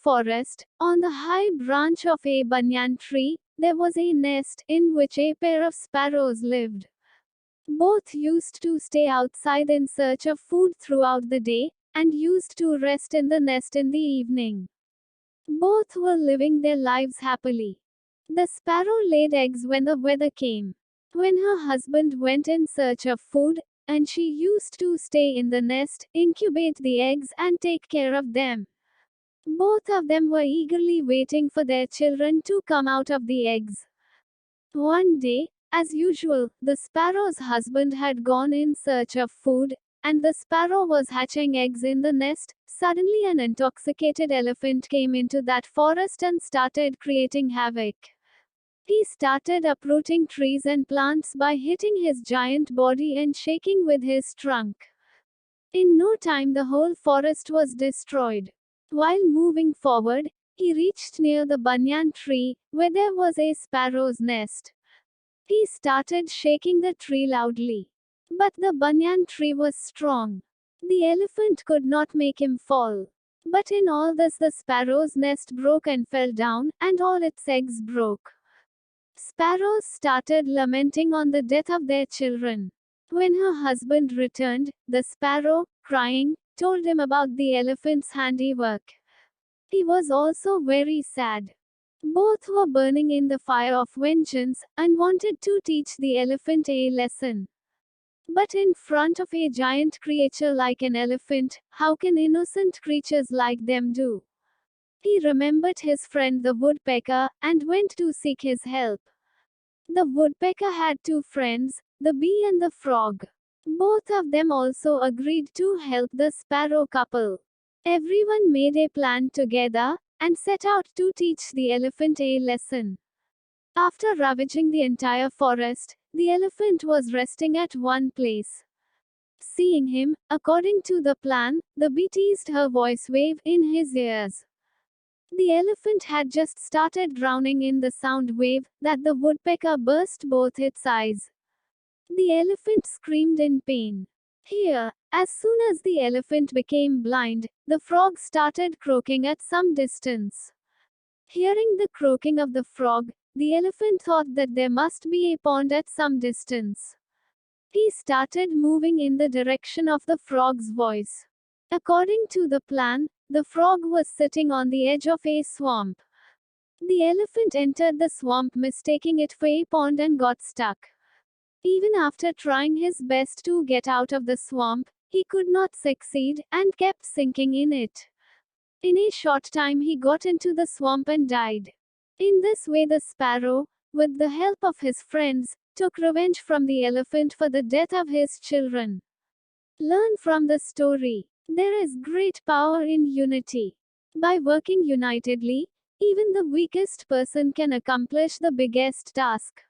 forest, on the high branch of a banyan tree, there was a nest in which a pair of sparrows lived. Both used to stay outside in search of food throughout the day, and used to rest in the nest in the evening. Both were living their lives happily. The sparrow laid eggs when the weather came. When her husband went in search of food, and she used to stay in the nest, incubate the eggs, and take care of them. Both of them were eagerly waiting for their children to come out of the eggs. One day, as usual, the sparrow's husband had gone in search of food, and the sparrow was hatching eggs in the nest. Suddenly, an intoxicated elephant came into that forest and started creating havoc. He started uprooting trees and plants by hitting his giant body and shaking with his trunk. In no time, the whole forest was destroyed. While moving forward, he reached near the banyan tree, where there was a sparrow's nest. He started shaking the tree loudly. But the banyan tree was strong. The elephant could not make him fall. But in all this, the sparrow's nest broke and fell down, and all its eggs broke. Sparrows started lamenting on the death of their children. When her husband returned, the sparrow, crying, told him about the elephant's handiwork. He was also very sad. Both were burning in the fire of vengeance, and wanted to teach the elephant a lesson. But in front of a giant creature like an elephant, how can innocent creatures like them do? He remembered his friend the woodpecker, and went to seek his help. The woodpecker had two friends, the bee and the frog. Both of them also agreed to help the sparrow couple. Everyone made a plan together, and set out to teach the elephant a lesson. After ravaging the entire forest, the elephant was resting at one place. Seeing him, according to the plan, the bee teased her voice wave in his ears. The elephant had just started drowning in the sound wave, that the woodpecker burst both its eyes. The elephant screamed in pain. Here, as soon as the elephant became blind, the frog started croaking at some distance. Hearing the croaking of the frog, the elephant thought that there must be a pond at some distance. He started moving in the direction of the frog's voice. According to the plan, the frog was sitting on the edge of a swamp. The elephant entered the swamp mistaking it for a pond and got stuck. Even after trying his best to get out of the swamp, he could not succeed, and kept sinking in it. In a short time he got into the swamp and died. In this way the sparrow, with the help of his friends, took revenge from the elephant for the death of his children. Learn from the story. There is great power in unity. By working unitedly, even the weakest person can accomplish the biggest task.